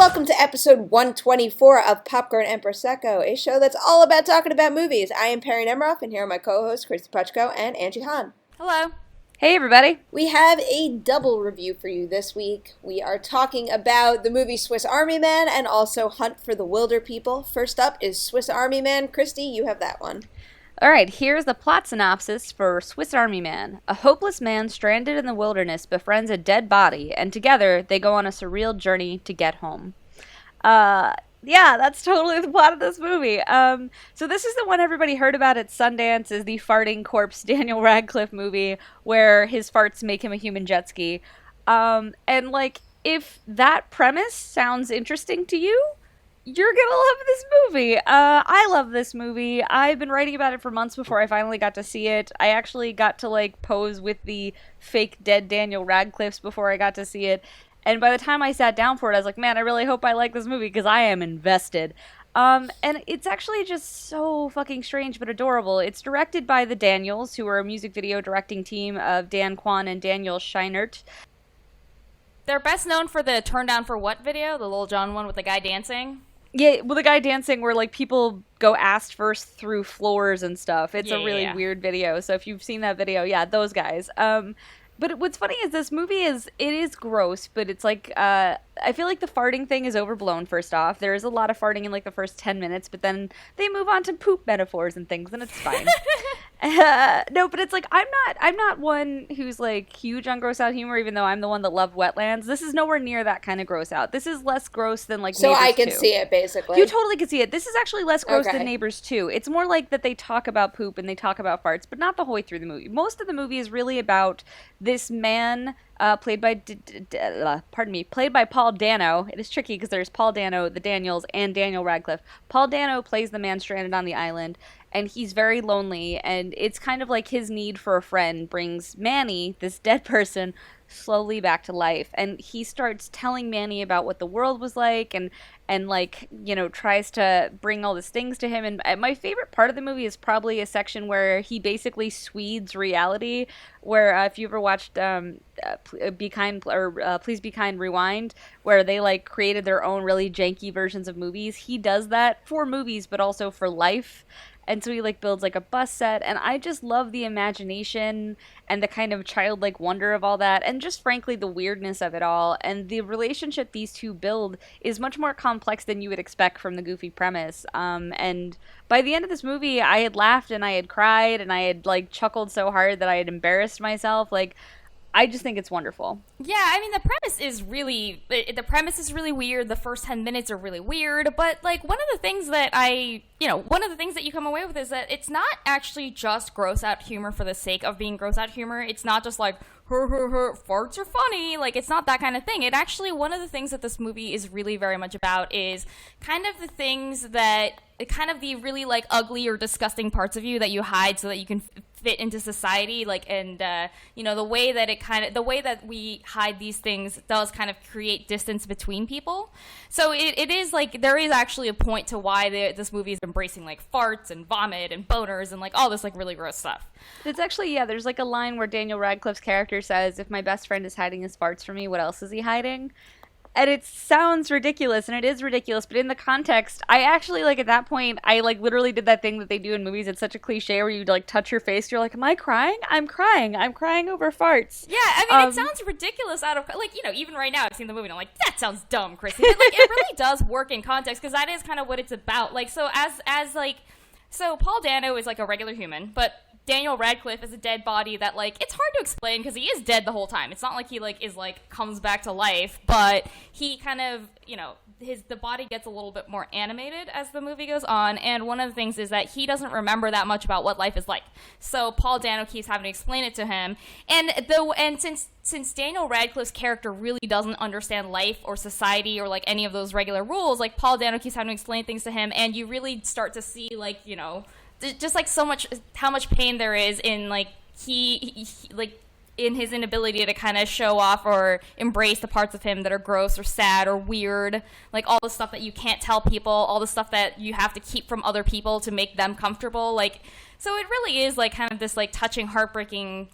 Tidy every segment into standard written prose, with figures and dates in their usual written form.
welcome to episode 124 of Popcorn and Prosecco, a show that's all about talking about movies. I am Perri Nemiroff, and here are my co-hosts, Kristy Puchko and Angie. Hello. Hey, everybody. We have a double review for you this week. We are talking about the movie Swiss Army Man and also Hunt for the Wilderpeople. First up is Swiss Army Man. Kristy, you have that one. All right, here's the plot synopsis for Swiss Army Man. A hopeless man stranded in the wilderness befriends a dead body, and together they go on a surreal journey to get home. Yeah, that's totally the plot of this movie. So this is the one everybody heard about at Sundance, is the farting corpse Daniel Radcliffe movie where his farts make him a human jet ski. And like, if that premise sounds interesting to you, you're gonna love this movie. I love this movie. I've been writing about it for months before I finally got to see it. I actually got to like pose with the fake dead Daniel Radcliffes before I got to see it. And by the time I sat down for it, I was like, man, I really hope I like this movie because I am invested. And it's actually just so fucking strange but adorable. It's directed by the Daniels, who are a music video directing team of Dan Kwan and Daniel Scheinert. They're best known for the Turn Down for What video, the Lil Jon one with the guy dancing. Yeah, well, the guy dancing where, like, people go ass first through floors and stuff. It's a really weird video. So if you've seen that video, yeah, those guys. But what's funny is this movie it is gross, but it's like, I feel like the farting thing is overblown, first off. There is a lot of farting in, like, the first 10 minutes, but then they move on to poop metaphors and things, and it's fine. No, but it's like, I'm not one who's like huge on gross out humor, even though I'm the one that loved Wetlands. This is nowhere near that kind of gross out. This is less gross than like so Neighbors I can 2. see it, basically. You totally can see it. This is actually less gross Okay. than Neighbors 2. It's more like that they talk about poop and they talk about farts, but not the whole way through the movie. Most of the movie is really about this man played by Paul Dano. It is tricky because there's Paul Dano, the Daniels, and Daniel Radcliffe. Paul Dano plays the man stranded on the island, and he's very lonely, and it's kind of like his need for a friend brings Manny, this dead person, slowly back to life. And he starts telling Manny about what the world was like, and like, you know, tries to bring all these things to him. And my favorite part of the movie is probably a section where he basically Swedes reality, where if you ever watched Be Kind or Please Be Kind Rewind, where they like created their own really janky versions of movies. He does that for movies, but also for life. And so he like builds like a bus set, and I just love the imagination and the kind of childlike wonder of all that, and just frankly the weirdness of it all. And the relationship these two build is much more complex than you would expect from the goofy premise. And by the end of this movie, I had laughed and I had cried and I had like chuckled so hard that I had embarrassed myself. Like, I just think it's wonderful. Yeah, I mean, the premise is really weird. The first 10 minutes are really weird, but like one of the things that you come away with is that it's not actually just gross out humor for the sake of being gross out humor. It's not just like farts are funny. Like, it's not that kind of thing. It actually, one of the things that this movie is really very much about is kind of the things that kind of the really like ugly or disgusting parts of you that you hide so that you can fit into society, like, and the way that we hide these things does kind of create distance between people. So it is like there is actually a point to why this movie is embracing like farts and vomit and boners and like all this like really gross stuff. It's actually, there's like a line where Daniel Radcliffe's character says, if my best friend is hiding his farts from me, what else is he hiding? And it sounds ridiculous, and it is ridiculous, but in the context, I actually, like, at that point, I, like, literally did that thing that they do in movies. It's such a cliche where you, like, touch your face. You're like, am I crying? I'm crying. I'm crying over farts. Yeah, I mean, it sounds ridiculous out of, like, you know, even right now, I've seen the movie, and I'm like, that sounds dumb, Kristy. But, like, it really does work in context, because that is kind of what it's about. Like, so so Paul Dano is, like, a regular human, but Daniel Radcliffe is a dead body that, like, it's hard to explain because he is dead the whole time. It's not like he, like, comes back to life, but he kind of, you know, the body gets a little bit more animated as the movie goes on, and one of the things is that he doesn't remember that much about what life is like. So Paul Dano keeps having to explain it to him, and since Daniel Radcliffe's character really doesn't understand life or society or like any of those regular rules, like Paul Dano keeps having to explain things to him, and you really start to see, like, you know, just like so much how much pain there is in like he like in his inability to kind of show off or embrace the parts of him that are gross or sad or weird, like all the stuff that you can't tell people, all the stuff that you have to keep from other people to make them comfortable. Like, so it really is like kind of this like touching, heartbreaking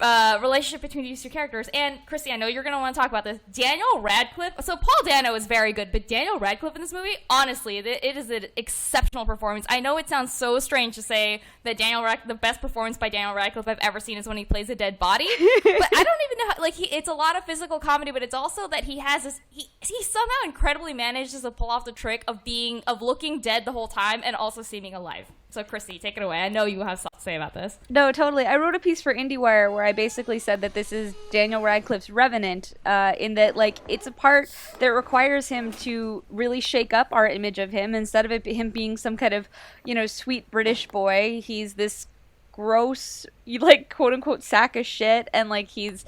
relationship between these two characters. And Kristy, I know you're going to want to talk about this. Daniel Radcliffe. So Paul Dano is very good, but Daniel Radcliffe in this movie, honestly, it is an exceptional performance. I know it sounds so strange to say that the best performance by Daniel Radcliffe I've ever seen is when he plays a dead body, but I don't even know how, like, it's a lot of physical comedy, but it's also that he has this, he somehow incredibly manages to pull off the trick of looking dead the whole time and also seeming alive. So, Kristy, take it away. I know you have something to say about this. No, totally. I wrote a piece for IndieWire where I basically said that this is Daniel Radcliffe's Revenant, in that, like, it's a part that requires him to really shake up our image of him. Instead of him being some kind of, sweet British boy, he's this gross, like, quote-unquote sack of shit, and, like, he's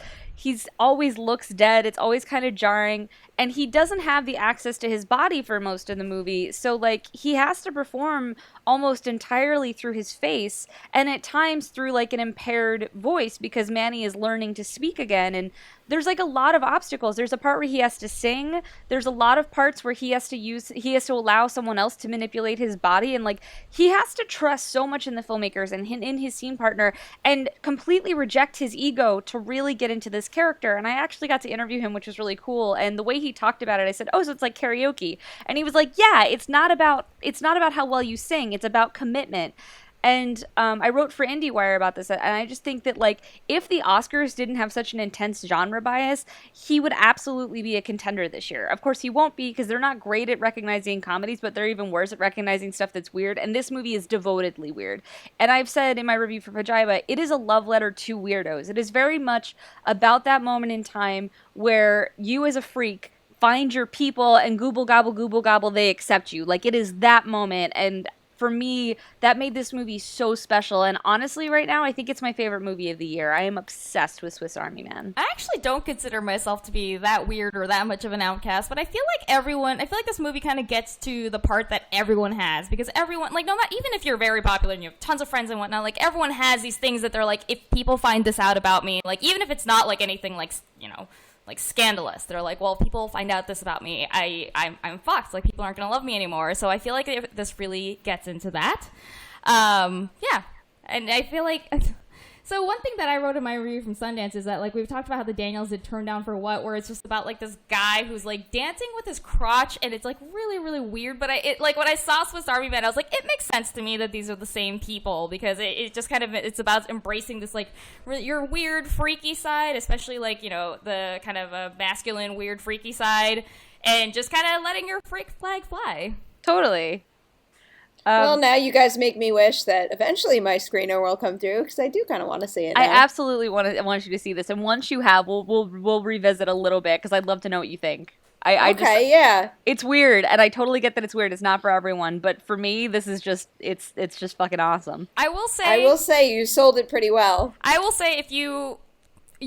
always looks dead. It's always kind of jarring, and he doesn't have the access to his body for most of the movie, so, like, he has to perform almost entirely through his face, and at times through, like, an impaired voice, because Manny is learning to speak again, and there's, like, a lot of obstacles. There's a part where he has to sing. There's a lot of parts where he has to allow someone else to manipulate his body, and, like, he has to trust so much in the filmmakers and in his scene partner, and completely reject his ego to really get into this character. And I actually got to interview him, which was really cool, and the way he talked about it, I said, oh, so it's like karaoke. And he was like, yeah, it's not about how well you sing, it's about commitment. And I wrote for IndieWire about this, and I just think that, like, if the Oscars didn't have such an intense genre bias, he would absolutely be a contender this year. Of course, he won't be, because they're not great at recognizing comedies, but they're even worse at recognizing stuff that's weird, and this movie is devotedly weird. And I've said in my review for Pajiba, it is a love letter to weirdos. It is very much about that moment in time where you as a freak find your people, and gooble gobble, they accept you. Like, it is that moment, and for me, that made this movie so special. And honestly, right now, I think it's my favorite movie of the year. I am obsessed with Swiss Army Man. I actually don't consider myself to be that weird or that much of an outcast, but I feel like this movie kind of gets to the part that everyone has, because everyone, like, no matter, even if you're very popular and you have tons of friends and whatnot, like, everyone has these things that they're like, if people find this out about me, like, even if it's not, like, anything, like, like, scandalous. They're like, well, people find out this about me, I'm fucked. Like, people aren't going to love me anymore. So I feel like this really gets into that. Yeah. And I feel like... So one thing that I wrote in my review from Sundance is that, like, we've talked about how the Daniels did Turn Down for What, where it's just about, like, this guy who's, like, dancing with his crotch, and it's, like, really, really weird. But when I saw Swiss Army Man, I was like, it makes sense to me that these are the same people, because it just kind of, it's about embracing this, like, your weird, freaky side, especially, like, the kind of a masculine, weird, freaky side, and just kind of letting your freak flag fly. Totally. Well, now you guys make me wish that eventually my screener will come through, because I do kind of want to see it now. I absolutely want you to see this, and once you have, we'll revisit a little bit, because I'd love to know what you think. Yeah. It's weird, and I totally get that it's weird. It's not for everyone, but for me, this is just it's just fucking awesome. I will say you sold it pretty well. I will say if you'll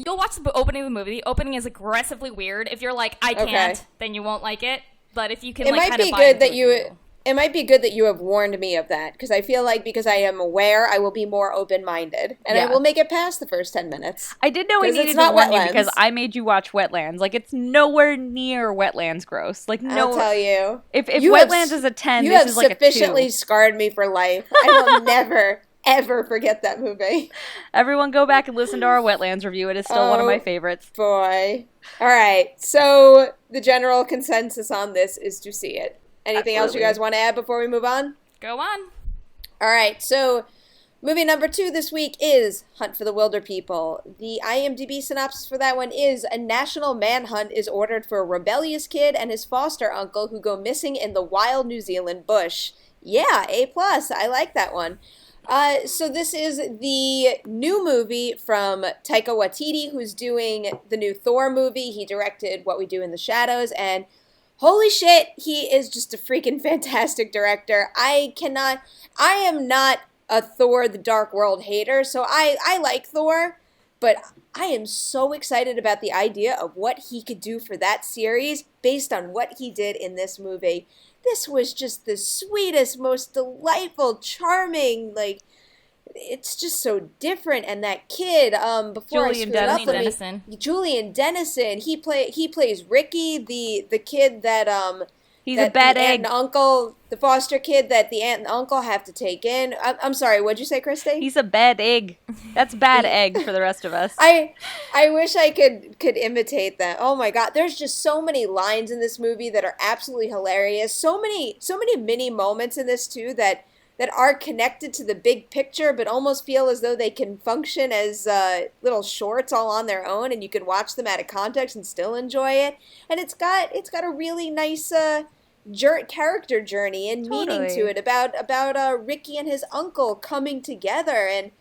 watch the opening of the movie. The opening is aggressively weird. If you're like, I can't, then you won't like it. But if you can, it might be good that you. It might be good that you have warned me of that, because I feel like because I am aware, I will be more open-minded, and I will make it past the first 10 minutes. I did know I needed to warn you, because I made you watch Wetlands. Like, it's nowhere near Wetlands gross. Like, no. I'll tell you. If Wetlands is a 10, this is like a 2. You have sufficiently scarred me for life. I will never, ever forget that movie. Everyone go back and listen to our Wetlands review. It is still one of my favorites. Boy. All right. So, the general consensus on this is to see it. Anything else you guys want to add before we move on? Go on. All right, so movie number 2 this week is Hunt for the Wilderpeople. The IMDb synopsis for that one is: a national manhunt is ordered for a rebellious kid and his foster uncle who go missing in the wild New Zealand bush. Yeah, A+. I like that one. So this is the new movie from Taika Waititi, who's doing the new Thor movie. He directed What We Do in the Shadows, and holy shit, he is just a freaking fantastic director. I am not a Thor the Dark World hater, so I like Thor, but I am so excited about the idea of what he could do for that series based on what he did in this movie. This was just the sweetest, most delightful, charming, like, it's just so different. And that kid, before Julian Julian Dennison, he plays Ricky, the kid that He's that a bad the aunt egg. and uncle, the foster kid that the aunt and uncle have to take in. I'm sorry, what'd you say, Kristy? He's a bad egg. That's bad egg for the rest of us. I wish I could imitate that. Oh my god, there's just so many lines in this movie that are absolutely hilarious. So many mini moments in this too that are connected to the big picture, but almost feel as though they can function as little shorts all on their own, and you can watch them out of context and still enjoy it. And it's got a really nice character journey and meaning to it about Ricky and his uncle coming together. And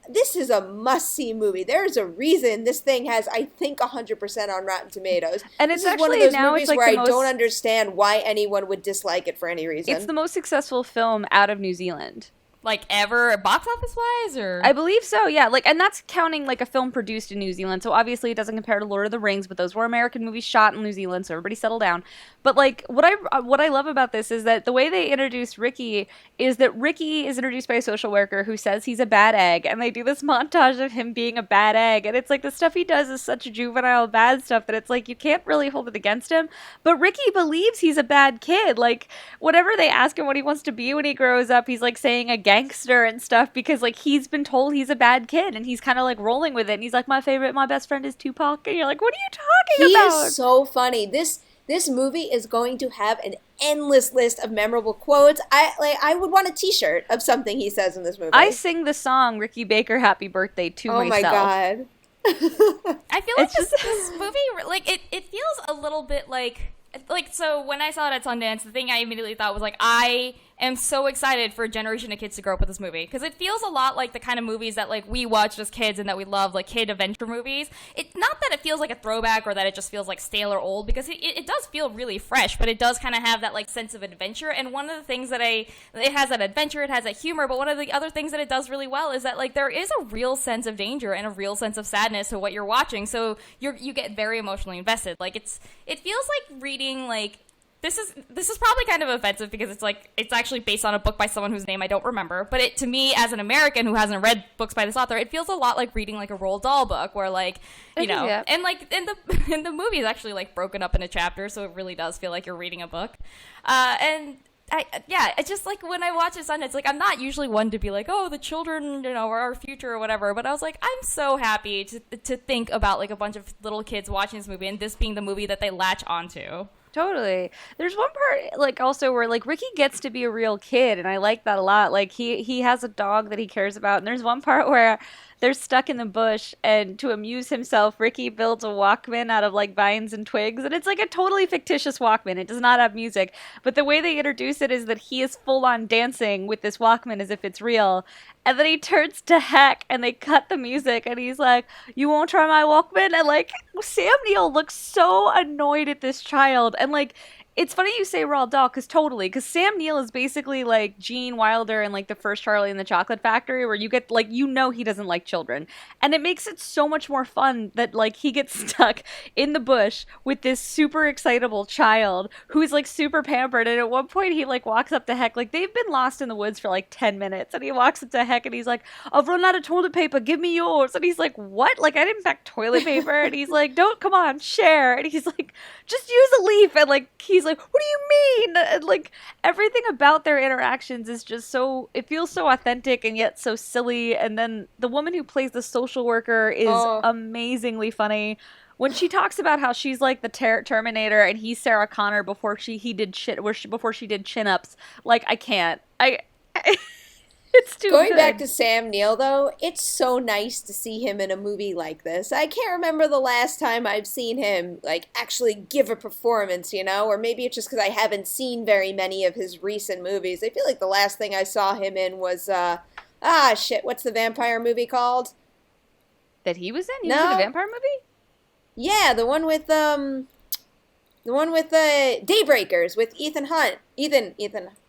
this is a must-see movie. There's a reason this thing has, I think, 100% on Rotten Tomatoes. And it's this is actually one of those now movies it's like where I the most, don't understand why anyone would dislike it for any reason. it's the most successful film out of New Zealand. Like ever, box office wise, or I believe so, yeah. Like, and that's counting like a film produced in New Zealand. So obviously it doesn't compare to Lord of the Rings, but those were American movies shot in New Zealand, so everybody settle down. But like, what I love about this is that the way they introduce Ricky is that Ricky is introduced by a social worker who says he's a bad egg, and they do this montage of him being a bad egg, and it's like the stuff he does is such juvenile bad stuff that it's like you can't really hold it against him. But Ricky believes he's a bad kid. Like, whatever they ask him what he wants to be when he grows up, he's like saying a gangster and stuff because like he's been told he's a bad kid, and he's kind of like rolling with it, and he's like, my best friend is Tupac, and you're like, what are you talking about? He is so funny. This movie is going to have an endless list of memorable quotes. I would want a T-shirt of something he says in this movie. I sing the song Ricky Baker Happy Birthday to myself. Oh my god. I feel like this movie, like, it feels a little bit like, so when I saw it at Sundance, the thing I immediately thought was, like, I am so excited for a generation of kids to grow up with this movie. Because it feels a lot like the kind of movies that, like, we watched as kids and that we love, like, kid adventure movies. Not that it feels like a throwback or that it just feels, like, stale or old, because it does feel really fresh, but it does kind of have that, like, sense of adventure. And one of the things that it has that adventure, it has that humor, but one of the other things that it does really well is that, like, there is a real sense of danger and a real sense of sadness to what you're watching. So you get very emotionally invested. Like, it feels like reading, like, This is probably kind of offensive because it's actually based on a book by someone whose name I don't remember. But to me, as an American who hasn't read books by this author, it feels a lot like reading like a Roald Dahl book, where like Yeah. and like in the movie is actually like broken up into chapters, so it really does feel like you're reading a book. It's just like when I watch it Sunday, it's like I'm not usually one to be like, oh, the children, are our future or whatever. But I was like, I'm so happy to think about like a bunch of little kids watching this movie and this being the movie that they latch onto. Totally. There's one part, like, also where, like, Ricky gets to be a real kid, and I like that a lot. Like, he has a dog that he cares about, and there's one part where they're stuck in the bush, and to amuse himself, Ricky builds a Walkman out of, like, vines and twigs, and it's, like, a totally fictitious Walkman. It does not have music, but the way they introduce it is that he is full-on dancing with this Walkman as if it's real, and then he turns to Heck, and they cut the music, and he's like, you won't try my Walkman? And, like, Sam Neill looks so annoyed at this child, and, like, it's funny you say Roald Dahl, because Sam Neill is basically like Gene Wilder in like the first Charlie and the Chocolate Factory, where you get like, he doesn't like children. And it makes it so much more fun that like he gets stuck in the bush with this super excitable child who's like super pampered. And at one point he like walks up to Heck, like they've been lost in the woods for like 10 minutes. And he walks up to Heck and he's like, I've run out of toilet paper, give me yours. And he's like, what? Like I didn't pack toilet paper. And he's like, come on, share. And he's like, just use a leaf. And like, he's like, what do you mean? And like everything about their interactions is just so, it feels so authentic and yet so silly. And then the woman who plays the social worker is amazingly funny when she talks about how she's like the Terminator and he's Sarah Connor before she did chin-ups. Like I can't. It's too Going good. back to Sam Neill, though, it's so nice to see him in a movie like this. I can't remember the last time I've seen him, like, actually give a performance, or maybe it's just because I haven't seen very many of his recent movies. I feel like the last thing I saw him in was, what's the vampire movie called? That he was in? He was in a vampire movie? Yeah, the one with Daybreakers with Ethan Hunt. Ethan.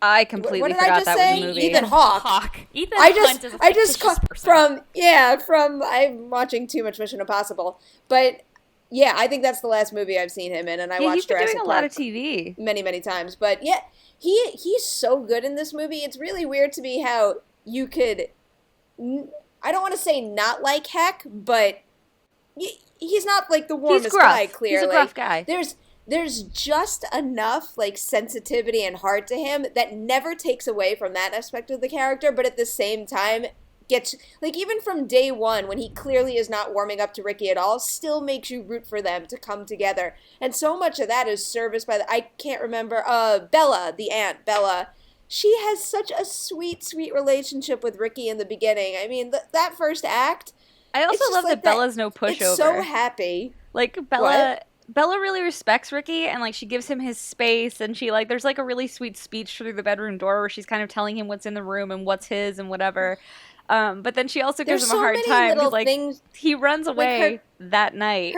I completely what did forgot I just that say? was a movie. Ethan Hawke. Ethan Hunt is a fictitious person. I'm watching too much Mission Impossible. But yeah, I think that's the last movie I've seen him in, and I watched Jurassic Park. He's been doing a lot of TV. Many, many times. But yeah, he's so good in this movie. It's really weird to me how you could, I don't want to say not like Heck, but he's not like the warmest guy, clearly. He's a gruff guy. there's just enough like sensitivity and heart to him that never takes away from that aspect of the character, but at the same time gets like, even from day one when he clearly is not warming up to Ricky at all, still makes you root for them to come together. And so much of that is serviced by I can't remember, Bella, the aunt, Bella. She has such a sweet relationship with Ricky in the beginning. I mean, that first act, I also love like that Bella's no pushover. It's so happy. Like, Bella really respects Ricky, and like she gives him his space, and she like there's like a really sweet speech through the bedroom door where she's kind of telling him what's in the room and what's his and whatever. But then she also gives him a hard time because like he runs away like that night.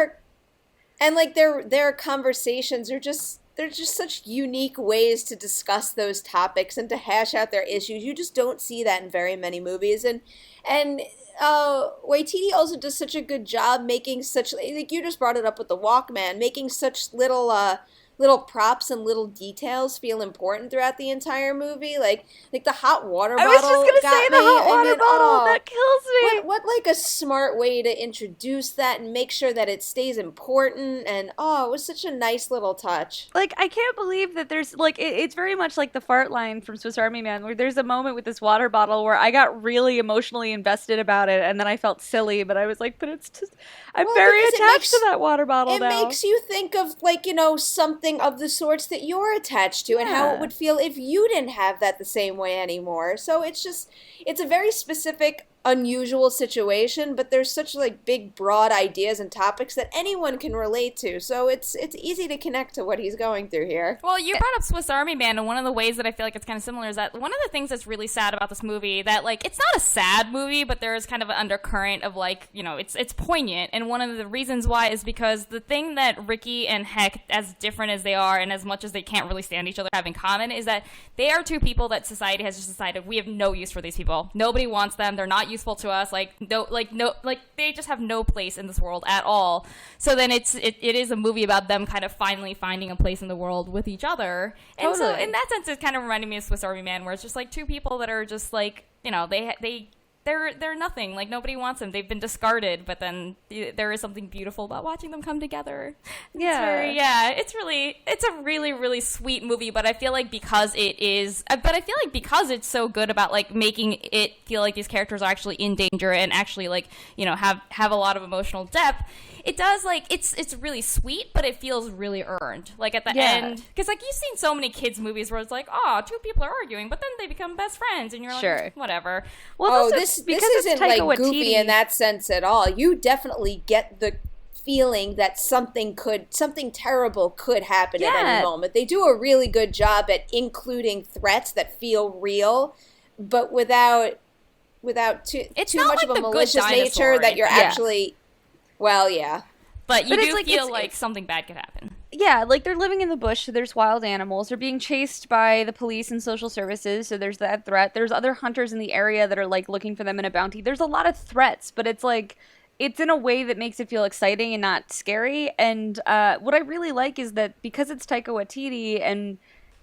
And like their conversations are just, they're just such unique ways to discuss those topics and to hash out their issues. You just don't see that in very many movies. And Waititi also does such a good job making such, like you just brought it up with the Walkman, making such little props and little details feel important throughout the entire movie. Like the hot water bottle. I was just gonna say the hot water bottle. That kills me. What like a smart way to introduce that and make sure that it stays important. And it was such a nice little touch. Like, I can't believe that there's like it's very much like the fart line from Swiss Army Man, where there's a moment with this water bottle where I got really emotionally invested about it, and then I felt silly, but I was like, but it's just I'm very attached to that water bottle now. It makes you think of like, something of the sorts that you're attached to and how it would feel if you didn't have that the same way anymore. So it's a very specific, unusual situation, but there's such like big, broad ideas and topics that anyone can relate to. So it's easy to connect to what he's going through here. Well, you brought up Swiss Army Man, and one of the ways that I feel like it's kind of similar is that one of the things that's really sad about this movie, that like it's not a sad movie, but there is kind of an undercurrent of like, it's poignant. And one of the reasons why is because the thing that Ricky and Heck, as different as they are and as much as they can't really stand each other, have in common is that they are two people that society has just decided we have no use for these people. Nobody wants them. They're not useful to us. They just have no place in this world at all. So then it is a movie about them kind of finally finding a place in the world with each other. And totally. so in that sense, it kind of reminded me of Swiss Army Man, where it's just like two people that are just like, they're nothing. Like, nobody wants them. They've been discarded, but then there is something beautiful about watching them come together. It's a really, really sweet movie, but I feel like because it's so good about like making it feel like these characters are actually in danger and actually like, have a lot of emotional depth, it does, like, it's really sweet, but it feels really earned. Like, at the end, because, like, you've seen so many kids' movies where it's like, two people are arguing, but then they become best friends, and you're like, whatever. Well, this isn't, like, goofy in that sense at all. You definitely get the feeling that something terrible could happen at any moment. They do a really good job at including threats that feel real, but without too much of a malicious nature that you're actually... Well, yeah. But you do feel like something bad could happen. Yeah, like they're living in the bush, so there's wild animals. They're being chased by the police and social services, so there's that threat. There's other hunters in the area that are like looking for them in a bounty. There's a lot of threats, but it's like it's in a way that makes it feel exciting and not scary. And what I really like is that because it's Taika Waititi and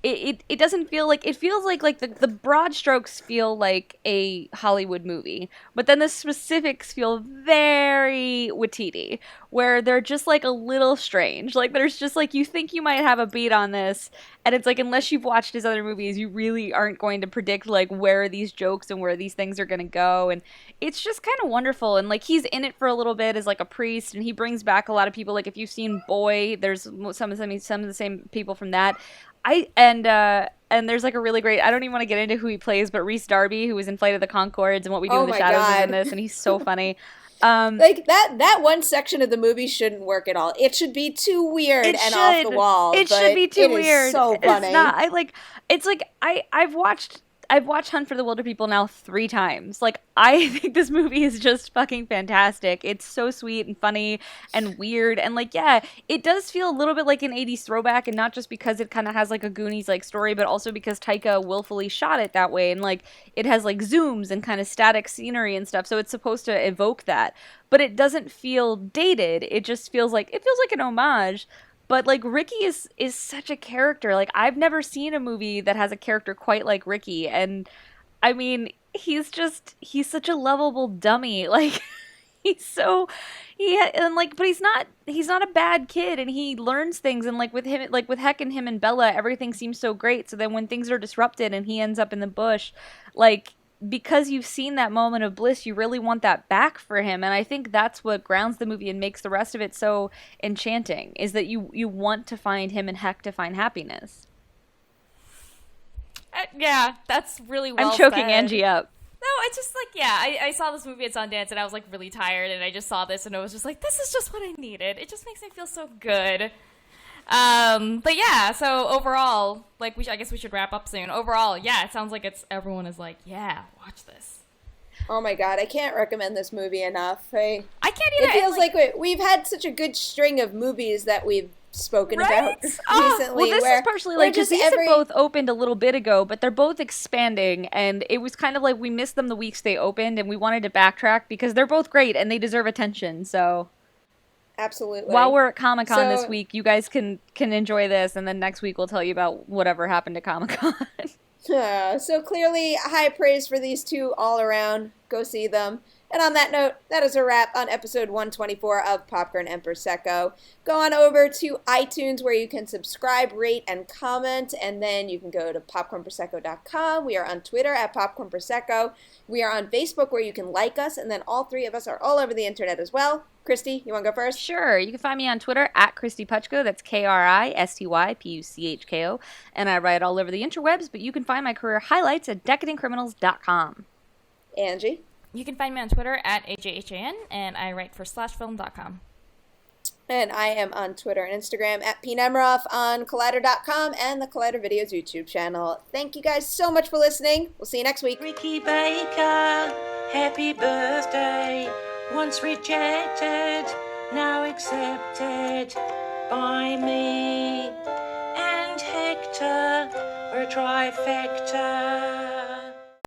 it doesn't feel like, it feels like the broad strokes feel like a Hollywood movie, but then the specifics feel very Waititi, where they're just like a little strange. Like there's just like, you think you might have a beat on this, and it's like, unless you've watched his other movies, you really aren't going to predict like where these jokes and where these things are going to go. And it's just kind of wonderful. And like he's in it for a little bit as like a priest, and he brings back a lot of people. Like if you've seen Boy, there's some of the same people from that. And there's like a really great, I don't even want to get into who he plays, but Rhys Darby, who was in Flight of the Conchords and What We Do in the Shadows, is in this, and he's so funny. Like that one section of the movie shouldn't work at all. It should be too weird and off the wall. It should be too weird. Is so funny. It's not. I've watched Hunt for the Wilderpeople now 3 times. Like, I think this movie is just fucking fantastic. It's so sweet and funny and weird. And, like, yeah, it does feel a little bit like an 80s throwback, and not just because it kind of has, like, a Goonies-like story, but also because Taika willfully shot it that way. And, like, it has, like, zooms and kind of static scenery and stuff, so it's supposed to evoke that. But it doesn't feel dated. It just feels like an homage. But, like, Ricky is such a character. Like, I've never seen a movie that has a character quite like Ricky. And, I mean, he's such a lovable dummy. Like, he's so But he's not a bad kid, and he learns things, and like with him, like with Heck and him and Bella, everything seems so great. So then when things are disrupted and he ends up in the bush, like, because you've seen that moment of bliss, you really want that back for him. And I think that's what grounds the movie and makes the rest of it so enchanting, is that you want to find him and Heck to find happiness. Yeah, that's really well I'm choking said. Angie up. No, it's just like, yeah, I saw this movie at Sundance and I was like really tired, and I just saw this and I was just like, this is just what I needed. It just makes me feel so good. But yeah, so overall, like, I guess we should wrap up soon. Overall, yeah, it sounds like everyone is like, yeah, watch this. Oh my god, I can't recommend this movie enough. I can't either. It feels like we've had such a good string of movies that we've spoken about recently. Well, this is partially like, because these have both opened a little bit ago, but they're both expanding, and it was kind of like we missed them the weeks they opened, and we wanted to backtrack because they're both great and they deserve attention. So absolutely, while we're at Comic-Con this week, you guys can enjoy this, and then next week we'll tell you about whatever happened at Comic-Con. So clearly, high praise for these two all around. Go see them. And on that note, that is a wrap on episode 124 of Popcorn and Prosecco. Go on over to iTunes where you can subscribe, rate, and comment, and then you can go to popcornprosecco.com. We are on Twitter at Popcorn Prosecco. We are on Facebook where you can like us, and then all three of us are all over the internet as well. Kristy, you want to go first? Sure. You can find me on Twitter at Kristy Puchko. That's KristyPuchko. And I write all over the interwebs, but you can find my career highlights at decadentcriminals.com. Angie? You can find me on Twitter at AJHAN, and I write for slashfilm.com. And I am on Twitter and Instagram at Nemiroff, on Collider.com and the Collider Videos YouTube channel. Thank you guys so much for listening. We'll see you next week. Ricky Baker, happy birthday. Once rejected, now accepted by me and Hector. We're a trifecta.